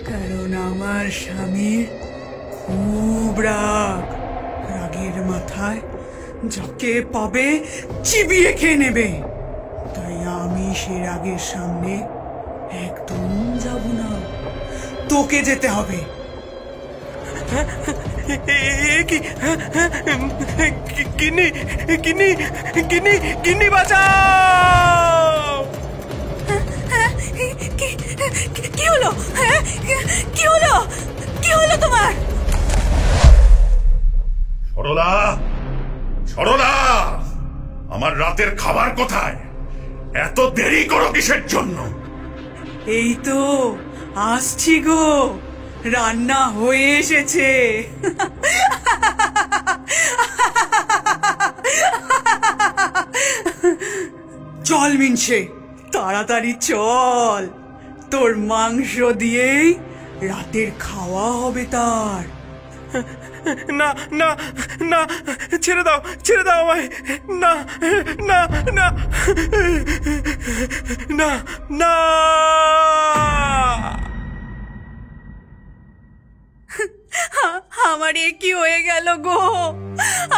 কারণ আমার স্বামীর খুব রাগ, রাগের মাথায় যাকে পাবে চিবিয়ে খেয়ে নেবে। তাই আমি সে রাগের সামনে একদম যাব না, তোকে যেতে হবে। গিন্নি বাঁচাও! কি হলো? কি হলো? কি হলো তোমার? সরলা, সরলা, আমার রাতের খাবার কোথায়? এত দেরি করো কিসের জন্য? এই তো আসছি গো, রান্না হয়ে এসেছে। চল মিনসে, তাড়াতাড়ি চল, তোর মাংস দিয়েই রাতের খাওয়া হবে তার। না না না, ছেড়ে দাও, ছেড়ে দাও আমায়। না না না না না। আমার এ কি হয়ে গেল গো?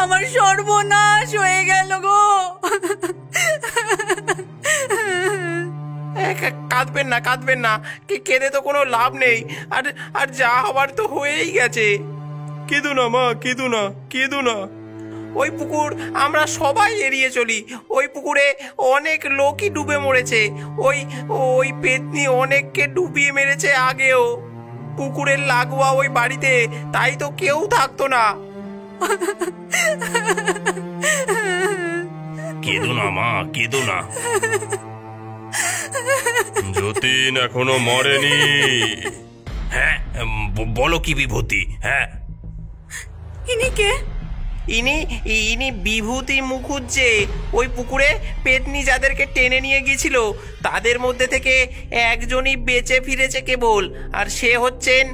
আমার সর্বনাশ হয়ে গেল গো। কাঁদবেন না, কাঁদবেন না, কেঁদে তো কোনো লাভ নেই। আর আর যা হবার তো হয়েই গেছে। কেঁদো না মা, কেঁদো না, কেঁদো না। ওই পুকুর আমরা সবাই এড়িয়ে চলি। ওই পুকুরে অনেক লোকই ডুবে মরেছে। ওই ওই পেতনি অনেককে ডুবিয়ে মেরেছে আগেও। পুকুরের লাগোয়া ওই বাড়িতে তাই তো কেউ থাকতো না। কেঁদো না মা, কেঁদো না। যতীন এখনো মরেনি। হ্যাঁ, বলো কি বিভূতি? হ্যাঁ, ইনি কে? ইনি ইনি বিভূতি মুখুজ্জে। ওই পুকুরে পেতনি যাদেরকে টেনে নিয়ে গিয়েছিল তাদের মধ্যে থেকে একজনই বেঁচে ফিরেছে কেবল, আর সে হচ্ছেন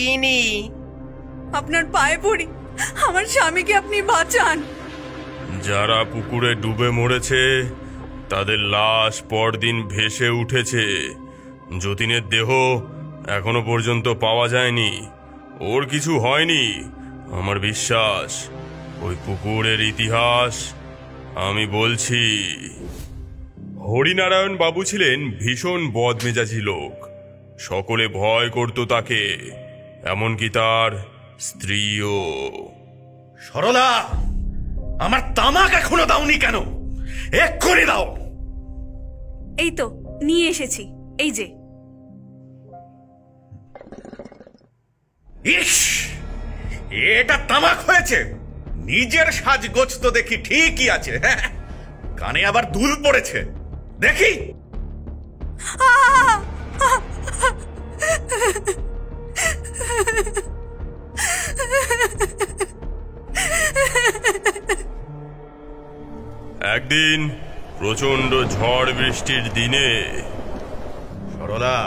ইনি। আপনার পায়ে পড়ি, আমার স্বামীকে আপনি বাঁচান। যারা পুকুরে ডুবে মরেছে তাদের লাশ পরদিন ভেসে উঠেছে। যতীনের দেহ এখনো পর্যন্ত পাওয়া যায়নি। ওর কিছু হয়নি, আমার বিশ্বাস। ওই পুকুরের ইতিহাস আমি বলছি। হরিনারায়ণ বাবু ছিলেন ভীষণ বদমেজাজি লোক। সকলে ভয় করত তাকে, এমনকি তার স্ত্রীও। সরলা, আমার তামাক এখনো দাওনি কেন? এক্ষুনি দাও। এই তো নিয়ে এসেছি, এই যে। ইস, এটা তামাক হয়েছে? নিজের সাজগোজ তো দেখি ঠিকই আছে, হ্যাঁ, কানে আবার দুল পড়েছে দেখি। একদিন প্রচন্ড ঝড় বৃষ্টির দিনে। সরলা,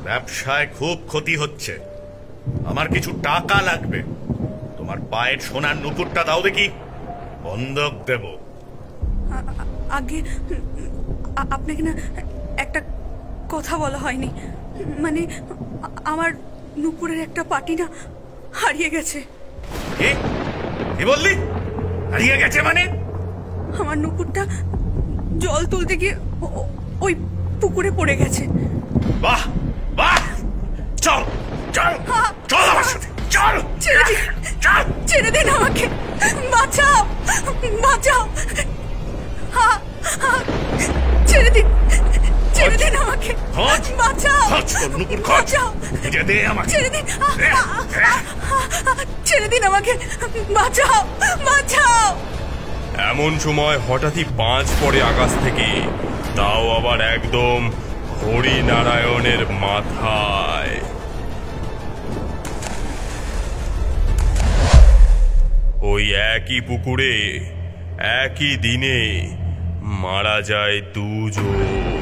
ব্যবসায় খুব ক্ষতি হচ্ছে, আমার কিছু টাকা লাগবে। তোমার পায়ের সোনার নুপুরটা দাও দেখি, বন্ধক দেব। আগে আপনাকে না একটা কথা বলা হয়নি। মানে আমার নুপুরের একটা পাটি না হারিয়ে গেছে। কি বললি? হারিয়ে গেছে মানে? আমার নুপুরটা জল তুলতে গিয়ে ওই পুকুরে পড়ে গেছে। বাহ বাহ, চল চল চল আমার সাথে, চল। ছেড়ে দিন, চল, ছেড়ে দিন আমাকে, বাঁচাও বাঁচাও। ছেড়ে দিন, ছেড়ে দিন আমাকে, বাঁচাও। বাঁচাও, দে আমাকে, ছেড়ে দিন, ছেড়ে দিন আমাকে, বাঁচাও বাঁচাও। এমন সময় হঠাৎই বাজ পড়ে আকাশ থেকে, তাও আবার একদম হরিনারায়ণের মাথায়। ওই একই পুকুরে একই দিনে মারা যায় দুজন।